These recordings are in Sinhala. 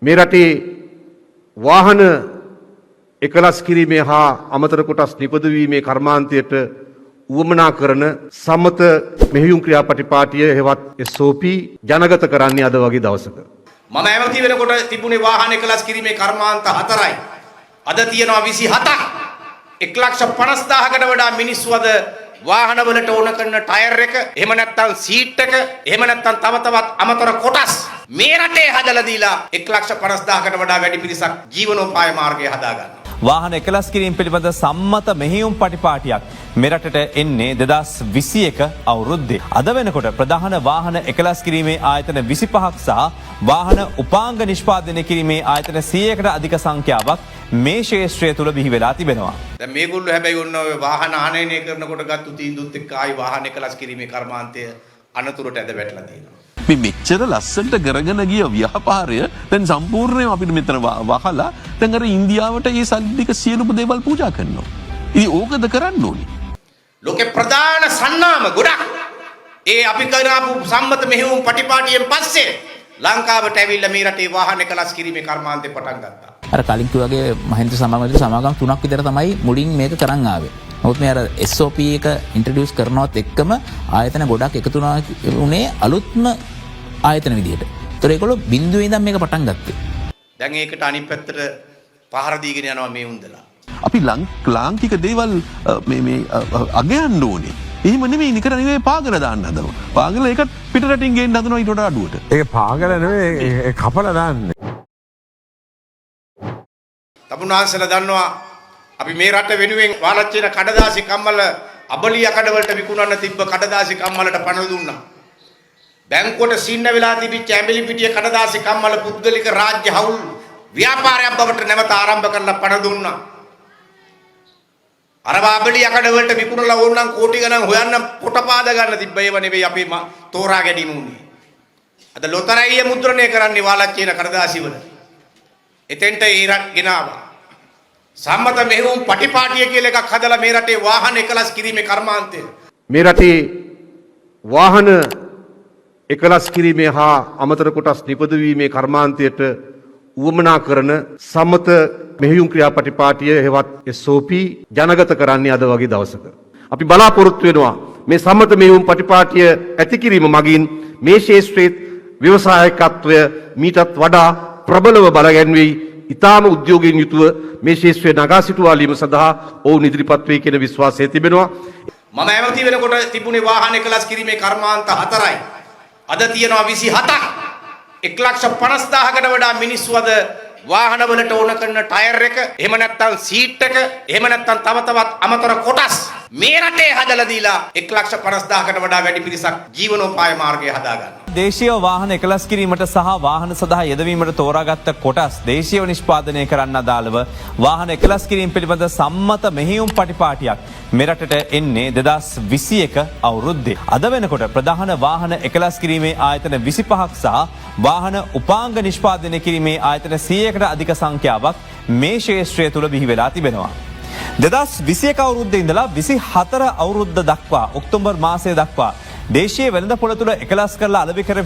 මේ රටේ වාහන එකලස් කිරීමේ හා අමතර කොටස් නිපදවීමේ කර්මාන්තයට උවමනා කරන සම්මත මෙහෙයුම් ක්‍රියාපටිපාටිය හෙවත් SOP ජනගත කරන්නේ අද වගේ දවසක. මම ඇමති වෙනකොට තිබුණේ වාහන එකලස් කිරීමේ කර්මාන්ත 4යි. අද තියෙනවා 27ක්. 1,50,000කට වඩා මිනිස්සු අද වාහනවලට ඕන කරන ටයර් එක, එහෙම නැත්නම් සීට් එක, එහෙම නැත්නම් තවත් අමතර කොටස් මේ රටේ හදලා දීලා 1,50,000කට වඩා වැඩි පිරිසක් ජීවනෝපාය මාර්ගය හදා ගන්නවා. වාහන එකලස් කිරීම පිළිබඳ සම්මත මෙහෙයුම් පටිපාටියක් මෙරටට එන්නේ 2021 අවුරුද්දේ. අද වෙනකොට ප්‍රධාන වාහන එකලස් කිරීමේ ආයතන 25ක් සහ වාහන උපාංග නිෂ්පාදනය කිරීමේ ආයතන 100කට අධික සංඛ්‍යාවක් මේ ක්ෂේත්‍රය තුල බිහි වෙලා තිබෙනවා. දැන් මේගොල්ලෝ හැබැයි ඔන්න ඔය වාහන ආනයනය කරනකොට ගත්ත තීන්දුවත් එක්ක ආයි වාහන එකලස් කිරීමේ කර්මාන්තය අනතුරට ඇද වැටලා තියෙනවා. මේ මෙච්චර ලස්සනට කරගෙන ගිය ව්‍යාපාරය දැන් සම්පූර්ණයෙන්ම අපිට මෙතන වහලා දැන් අර ඉන්දියාවට ඒ සල්ලික සියලුම දේවල් පූජා කරනවා. ඉතින් ඕකද කරන්න ඕනේ. ලෝකේ ප්‍රධාන සන්නාම ගොඩක් ඒ අපි කරාපු සම්මත මෙහෙයුම් පටිපාටියෙන් පස්සේ ලංකාවට ඇවිල්ලා මේ රටේ වාහන එකලස් කිරීමේ කර්මාන්තේ පටන් ගත්තා. අර කලින් කිව්වාගේ මහින්ද සමාගමේ සමාගම් 3ක් විතර තමයි මුලින් මේක කරන් ආවේ. නමුත් මේ අර SOP එක ඉන්ට්‍රොඩියුස් කරනවත් එක්කම ආයතන ගොඩක් එකතු වුණේ අලුත්ම ආයතන විදිහට. ඒතර ඒගොල්ලෝ බිඳුවේ ඉඳන් මේක පටන් ගත්තේ. දැන් ඒකට අනිත් පැත්තට පහර දීගෙන යනවා මේ උන්දලා. අපි ලාංකික දේවල් මේ අගයන්න ඕනේ. එහෙම නෙමෙයි නිකර නෙමෙයි පාගල දාන්න හදනවා. පාගල ඒකත් පිටරටින් ගේන්න හදනවා ඊට වඩා අඩුවට. ඒක පාගල නෙමෙයි ඒක කපලා දාන්නේ. තමුන්වහන්සේලා දන්නවා අපි මේ රට වෙනුවෙන් වාලච්චේන කඩදාසි කම්මල අබලිය කඩවලට විකුණන්න තිබ්බ කඩදාසි කම්මලට පණ දුන්නා. බැංකුවට සින්න වෙලා තිබිච්ච ඇඹිලි පිටිය කඩදාසි කම්මල පුද්ගලික රාජ්‍ය හවුල් ව්‍යාපාරයක් බවට නැවත ආරම්භ කරලා පණ දුන්නා. අර අබලිය කඩවලට විකුණලා ඕනනම් කෝටි ගණන් හොයන්න පොට පාද ගන්න තිබ්බ ඒව නෙවෙයි අපි තෝරා ගැනීම උනේ. අද ලොතරැයිය මුද්‍රණය කරන්නේ වාලච්චේන කඩදාසි වල. එතෙන්ට ඊරක් ගෙනාවා. සම්මත මෙහෙයුම් පටිපාටිය කියලා එකක් හදලා මේ රටේ වාහන එකලස් කිරීමේ කර්මාන්තය. මේ රටේ වාහන එකලස් කිරීමේ හා අමතර කොටස් නිපදවීමේ කර්මාන්තයට උවමනා කරන සම්මත මෙහෙයුම් ක්‍රියාපටිපාටිය හෙවත් SOP ජනගත කරන්නේ අද වගේ දවසක. අපි බලාපොරොත්තු වෙනවා මේ සම්මත මෙහෙයුම් පටිපාටිය ඇති කිරීම මගින් මේ ක්ෂේත්‍රයේ ව්‍යවසායකත්වය මීටත් වඩා ප්‍රබලව බලගැන්වෙයි. ඉතාම උද්‍යෝගයෙන් යුතුව මේ ක්ෂේත්‍රයේ නගා සිටුවාලීම සඳහා ඔවුන් ඉදිරිපත් වේ කියන විශ්වාසය තිබෙනවා. මම ඇමති වෙනකොට තිබුණේ වාහන එකලස් කිරීමේ කර්මාන්ත 4යි. අද තියෙනවා 27ක්. 1,50,000කට වඩා මිනිස්සු අද වාහනවලට ඕන කරන ටයර් එක, එහෙම නැත්නම් සීට් එක, එහෙම නැත්නම් තවත් අමතර කොටස් මේ රටේ හදලා දීලා 1,50,000කට වඩා වැඩි පිරිසක් ජීවනෝපාය මාර්ගය හදා ගන්නවා. දේශීය වාහන එකලස් කිරීමට සහ වාහන සඳහා යෙදවීමට තෝරාගත්ත කොටස් දේශීයව නිෂ්පාදනය කරන්න අදාළව වාහන එකලස් කිරීම පිළිබඳ සම්මත මෙහෙයුම් පටිපාටියක් මෙරටට එන්නේ 2021 අවුරුද්දේ. අද වෙනකොට ප්‍රධාන වාහන එකලස් කිරීමේ ආයතන 25ක් සහ වාහන උපාංග නිෂ්පාදනය කිරීමේ ආයතන 100කට අධික සංඛ්‍යාවක් මේ ක්ෂේත්‍රය තුල බිහි වෙලා තිබෙනවා. 2021 අවුරුද්දේ ඉඳලා 24 අවුරුද්ද දක්වා ඔක්තෝබර් මාසය දක්වා දේශීය වෙළඳපොළ තුළ එකලස් කරලා අලෙවි කර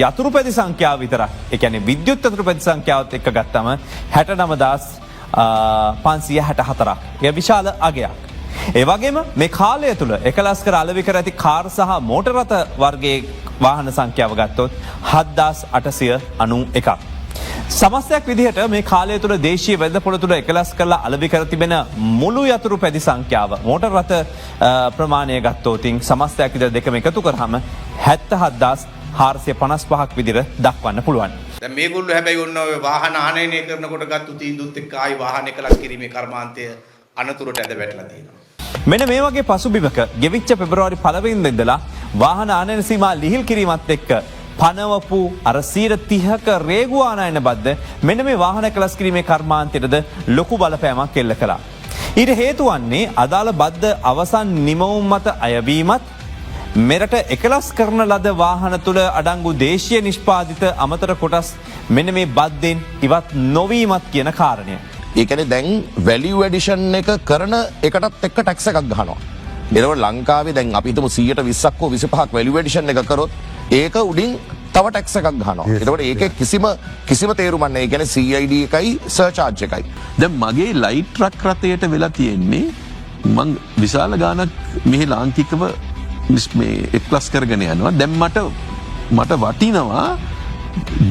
යතුරු පැති සංඛ්‍යාව විතරක්. ඒ කියන්නේ විද්‍යුත් යතුරු පැති සංඛ්‍යාවත් එක්ක ගත්තම 69564ක්. ඒ විශාල අගයක්. ඒ වගේම මේ කාලය තුළ එකලස් කර අලෙවි කර ඇති කාර් සහ මෝටර රථ වර්ගයේ වාහන සංඛ්‍යාව ගත්තොත් 7891ක්. සමස්තයක් විදිහට මේ කාලය තුළ දේශීය වෙළඳපොළ තුළ එකලස් කරලා අලෙවි කර තිබෙන මුළු යතුරු පැදි සංඛ්‍යාව මෝටර රථ ප්‍රමාණය ගත්තොතින් සමස්තයක් විදිහට දෙකම එකතු කරාම 77455ක් විදිහට දක්වන්න පුළුවන්. දැන් මේගොල්ලෝ හැබැයි ඔන්න ඔය වාහන ආනයනය කරනකොට ගත්ත තීන්දුවත් එක්ක ආයි වාහන එකලස් කිරීමේ කර්මාන්තය අනතුරට ඇද වැටලා තියෙනවා. මෙන්න මේ වගේ පසුබිමක ගෙවිච්ච පෙබරවාරි 1 වෙනිදා ඉඳලා වාහන ආනයන සීමා ලිහිල් කිරීමත් එක්ක පනවපු අර 30ක රේගු ආනයන බද්ද මෙන්න මේ වාහන එකලස් කිරීමේ කර්මාන්තයටද ලොකු බලපෑමක් එල්ල කළා. ඊට හේතු වන්නේ අදාළ බද්ද අවසන් නිමවුම් මත අයවීමත් මෙරට එකලස් කරන ලද වාහන තුළ අඩංගු දේශීය නිෂ්පාදිත අමතර කොටස් මෙන්න මේ බද්දෙන් ඉවත් නොවීමත් කියන කාරණය. ඒ කියන්නේ දැන් වැලියු ඇඩිෂන් එක කරන එකටත් එක්ක ටැක්ස් එකක් ගහනවා. එතකොට ලංකාවේ දැන් අපි හිතමු 120ක් හෝ 25ක් වැලියු ඇඩිෂන් එක කරොත් ඒක උඩින් තව ටැක්ස එකක් ගහනවා. එතකොට ඒකේ කිසිම තේරුමක් නැහැ. ඒ කියන්නේ CID එකයි සර්චාර්ජ් එකයි. දැන් මගේ ලයිට් ට්‍රක් රථයට වෙලා තියෙන්නේ මං විශාල ගානක් මෙහි ලාංකිකව මේ එක්ලස් කරගෙන යනවා. දැන් මට වටිනවා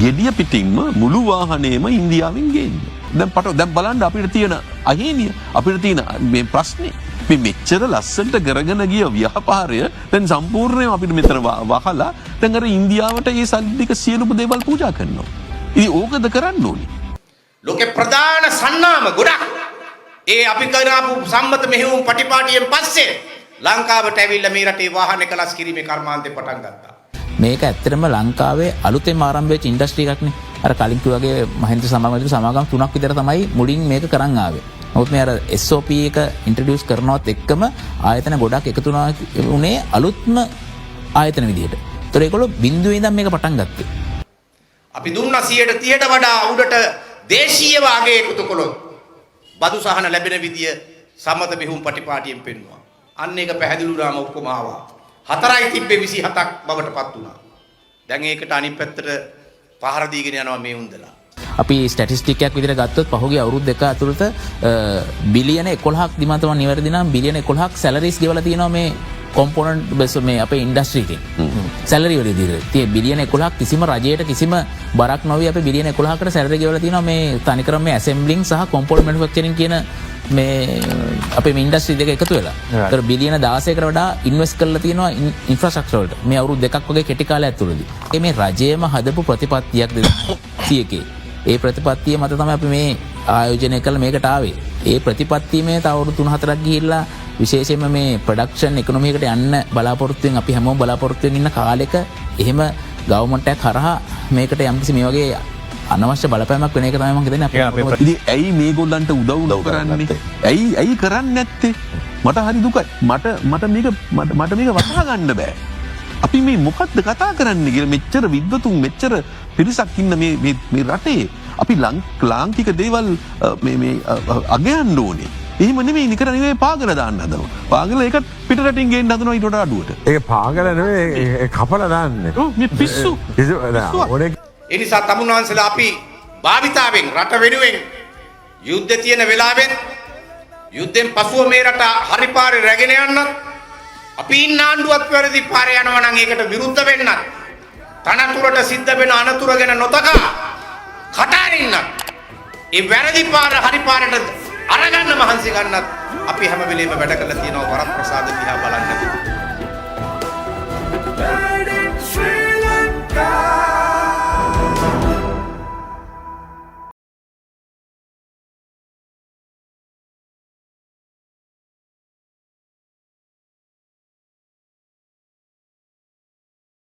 ගෙඩිය පිටින්ම මුළු වාහනේම ඉන්දියාවෙන් ගේන්න. දැන් බලන්න අපිට තියෙන අහේනිය අපිට තියෙන මේ ප්‍රශ්නේ මේ මෙච්චර ලස්සනට කරගෙන ගිය ව්‍යාපාරය දැන් සම්පූර්ණයෙන්ම අපිට මෙතන වහලා දැන් අර ඉන්දියාවට ඒ සල්ලි ටික සියලුම දේවල් පූජා කරනවා. ඉතින් ඕකද කරන්න ඕනේ. ලෝකේ ප්‍රධාන සන්නාම ගොඩක් ඒ අපි කරාපු සම්මත මෙහෙයුම් පටිපාටියෙන් පස්සේ ලංකාවට ඇවිල්ලා මේ රටේ වාහන එකලස් කිරීමේ කර්මාන්තේ පටන් ගත්තා. මේක ඇත්තටම ලංකාවේ අලුතෙන් ආරම්භ වෙච්ච ඉන්ඩස්ට්‍රි එකක්නේ. අර කලින් කිව්වාගේ මහින්ද සමාගම් 3ක් විතර තමයි මුලින් මේක කරන් ආවේ. නමුත් මේ අර SOP එක ඉන්ට්‍රොඩියුස් කරනවත් එක්කම ආයතන ගොඩක් එකතු වුණේ අලුත්ම ආයතන විදිහට. ඒතර ඒගොල්ලෝ බිඳුවේ ඉඳන් මේක පටන් ගත්තේ. අපි දුන්නා 130ට වඩා උඩට දේශීය වාගේ එකතු කළොත් බදු සහන ලැබෙන විදිය සම්මත මෙහෙයුම් පටිපාටියෙන් පෙන්වුවා. අන්න ඒක පැහැදිලි වුණාම ඔක්කොම ආවා. 4යි තිබ්බේ 27ක් බවට පත් වුණා. දැන් ඒකට අනිත් පැත්තට පහර දීගෙන යනවා මේ උන්දලා. අපි ස්ටැටිස්ටික් එකක් විදිහට ගත්තොත් පහුගිය අවුරුදු දෙක ඇතුළත බිලියන 11ක් දිමත මම නිවැරදි නම් බිලියන 11ක් සැලරිස් ගෙවලා තියෙනවා මේ කොම්පොනන්ට් බේස් මේ අපේ ඉන්ඩස්ට්‍රි එකේ. සැලරි වල විදිහට. tie බිලියන 11ක් කිසිම රජයට කිසිම බරක් නොවි අපි බිලියන 11කට සැලරි ගෙවලා තියෙනවා මේ තනිකරම මේ ඇසෙම්බලින් සහ කොම්පොනන්ට් මැනුෆැක්චරින් කියන මේ අපේ ඉන්ඩස්ට්‍රි දෙක එකතු වෙලා. ඒතර බිලියන 16කට වඩා ඉන්වෙස්ට් කරලා තියෙනවා ඉන්ෆ්‍රාස්ට්‍රක්චර් වලට. මේ අවුරුදු දෙකක් වගේ කෙටි කාලයක් ඇතුළතදී. මේ රජයම හදපු ප්‍රතිපත්තියක් 2021. ඒ ප්‍රතිපත්තිය මත තමයි අපි මේ ආයෝජනය කළ මේකට ආවේ. ඒ ප්‍රතිපත්තිය මේ තව අවුරුදු 3-4ක් ගිහිල්ලා විශේෂයෙන්ම මේ ප්‍රොඩක්ෂන් ඉකොනොමි එකට යන්න බලාපොරොත්තුෙන් අපි හැමෝම බලාපොරොත්තුෙන් ඉන්න කාලෙක එහෙම ගවර්න්මන්ට් එකක් හරහා මේකට යම්කිසි මේ වගේ අනවශ්‍ය බලපෑමක් වෙන එක තමයි මම හිතන්නේ අපි. ඉතින් ඇයි මේගොල්ලන්ට උදව් කරන්නේ? ඇයි කරන්නේ නැත්තේ? මට හරි දුකයි. මට මේක වටහා ගන්න බෑ. අපි මේ මොකද්ද කතා කරන්නේ කියලා මෙච්චර විද්වතුන් මෙච්චර පිරිසක් ඉන්න මේ රටේ අපි ලාංකික දේවල් මේ අගයන්න ඕනේ. එහෙම නෙමෙයි නිකර නෙමෙයි පාගල දාන්න හදනවා. පාගල ඒකත් පිට රටින් ගේන්න හදනවා ඊට වඩා අඩුවට. ඒ පාගල නෙමෙයි ඒ කපලා දාන්නේ. ඔව් මේ පිස්සු. ඒ නිසා තමුන්වන්සලා අපි භාවිතාවෙන් රට වෙනුවෙන් යුද්ධ තියෙන වෙලාවෙත් යුද්ධෙන් පසුව මේ රට හරි පාරේ රැගෙන යන්නත් අපි ඉන්න ආණ්ඩුවත් වැරදි පාරේ යනවා නම් ඒකට විරුද්ධ වෙන්නත් තනතුරට සිද්ධ වෙන අනතුරු ගැන නොතකා කටාරින්නත් ඒ වැරදි පාර හරි පාරට අරගන්න මහන්සි ගන්නත් අපි හැම වෙලේම වැඩ කරලා තියෙනවා වරප්‍රසාද දිහා බලන්න.